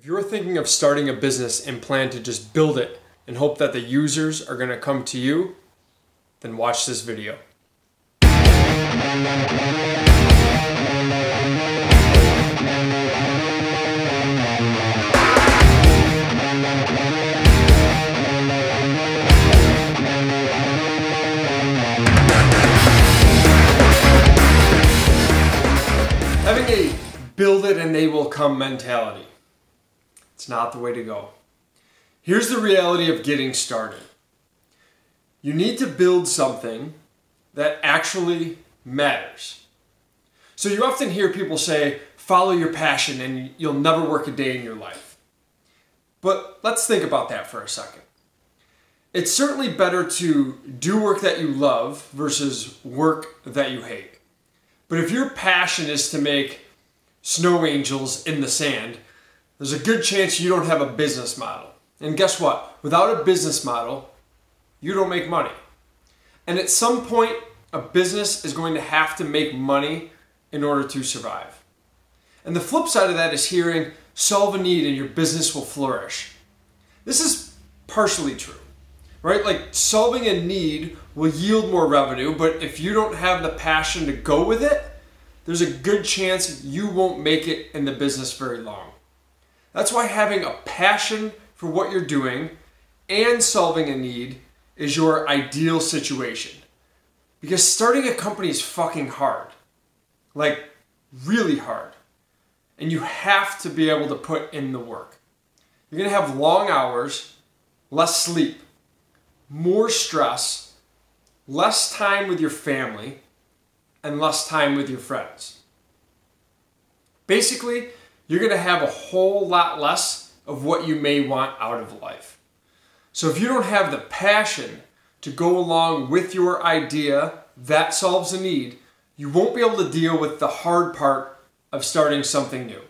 If you're thinking of starting a business and plan to just build it and hope that the users are going to come to you, then watch this video. Having a build it and they will come mentality. It's not the way to go. Here's the reality of getting started. You need to build something that actually matters. So you often hear people say, follow your passion and you'll never work a day in your life. But let's think about that for a second. It's certainly better to do work that you love versus work that you hate. But if your passion is to make snow angels in the sand, there's a good chance you don't have a business model. And guess what? Without a business model, you don't make money. And at some point, a business is going to have to make money in order to survive. And the flip side of that is hearing, solve a need and your business will flourish. This is partially true, right? Like solving a need will yield more revenue, but if you don't have the passion to go with it, there's a good chance you won't make it in the business very long. That's why having a passion for what you're doing and solving a need is your ideal situation. Because starting a company is fucking hard. Like, really hard. And you have to be able to put in the work. You're gonna have long hours, less sleep, more stress, less time with your family, and less time with your friends. Basically, you're gonna have a whole lot less of what you may want out of life. So if you don't have the passion to go along with your idea that solves a need, you won't be able to deal with the hard part of starting something new.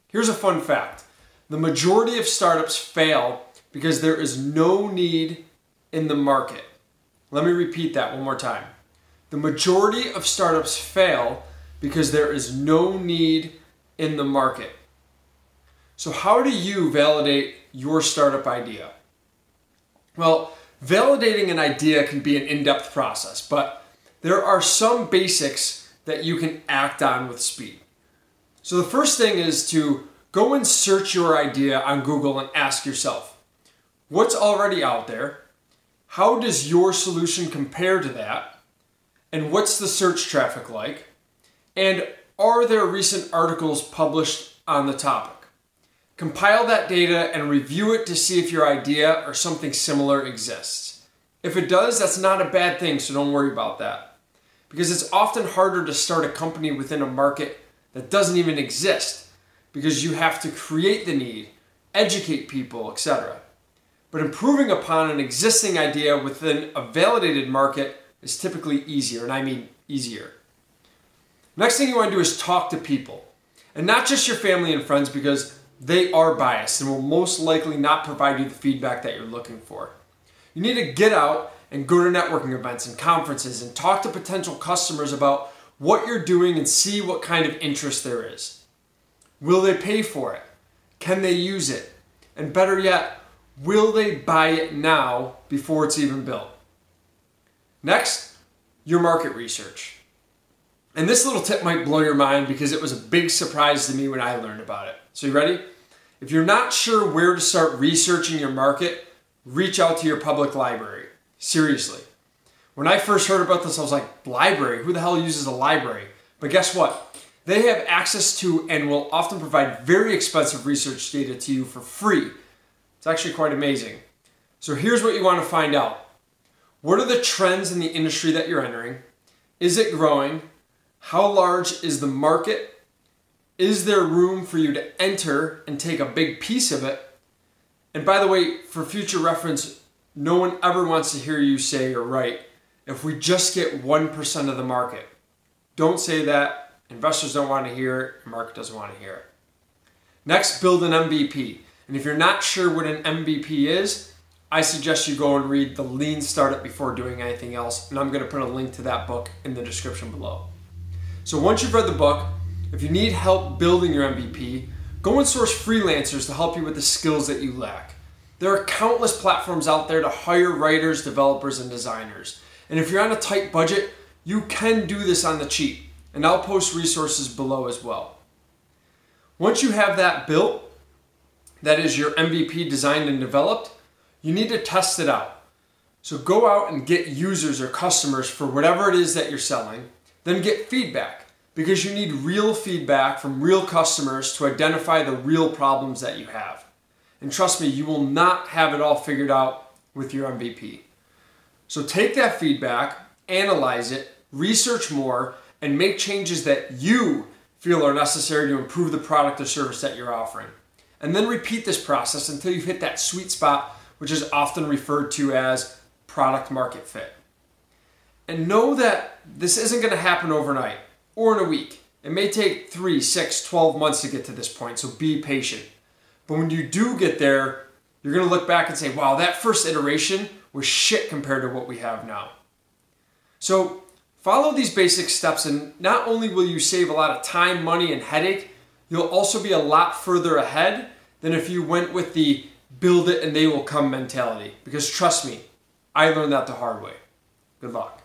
Here's a fun fact. The majority of startups fail because there is no need in the market. Let me repeat that one more time. The majority of startups fail because there is no need in the market. So how do you validate your startup idea? Well, validating an idea can be an in-depth process, but there are some basics that you can act on with speed. So the first thing is to go and search your idea on Google and ask yourself, what's already out there? How does your solution compare to that? And what's the search traffic like? And are there recent articles published on the topic? Compile that data and review it to see if your idea or something similar exists. If it does, that's not a bad thing, so don't worry about that. Because it's often harder to start a company within a market that doesn't even exist, because you have to create the need, educate people, etc. But improving upon an existing idea within a validated market is typically easier, and I mean easier. Next thing you want to do is talk to people. And not just your family and friends, because they are biased and will most likely not provide you the feedback that you're looking for. You need to get out and go to networking events and conferences and talk to potential customers about what you're doing and see what kind of interest there is. Will they pay for it? Can they use it? And better yet, will they buy it now before it's even built? Next, your market research. And this little tip might blow your mind because it was a big surprise to me when I learned about it. So you ready? If you're not sure where to start researching your market, reach out to your public library. Seriously. When I first heard about this, I was like, library? Who the hell uses a library? But guess what? They have access to and will often provide very expensive research data to you for free. It's actually quite amazing. So here's what you want to find out. What are the trends in the industry that you're entering? Is it growing? How large is the market? Is there room for you to enter and take a big piece of it? And by the way, for future reference, no one ever wants to hear you say or write, if we just get 1% of the market. Don't say that. Investors don't want to hear it. The market doesn't want to hear it. Next, build an MVP. And if you're not sure what an MVP is, I suggest you go and read The Lean Startup before doing anything else. And I'm going to put a link to that book in the description below. So once you've read the book, if you need help building your MVP, Go and source freelancers to help you with the skills that you lack. There are countless platforms out there to hire writers, developers, and designers. And if you're on a tight budget, you can do this on the cheap. And I'll post resources below as well. Once you have that built, that is your MVP designed and developed, you need to test it out. So go out and get users or customers for whatever it is that you're selling, then get feedback, because you need real feedback from real customers to identify the real problems that you have. And trust me, you will not have it all figured out with your MVP. So take that feedback, analyze it, research more, and make changes that you feel are necessary to improve the product or service that you're offering. And then repeat this process until you've hit that sweet spot, which is often referred to as product market fit. And know that this isn't going to happen overnight or in a week. It may take 3, 6, 12 months to get to this point, so be patient. But when you do get there, you're going to look back and say, wow, that first iteration was shit compared to what we have now. So follow these basic steps, and not only will you save a lot of time, money, and headache, you'll also be a lot further ahead than if you went with the build it and they will come mentality. Because trust me, I learned that the hard way. Good luck.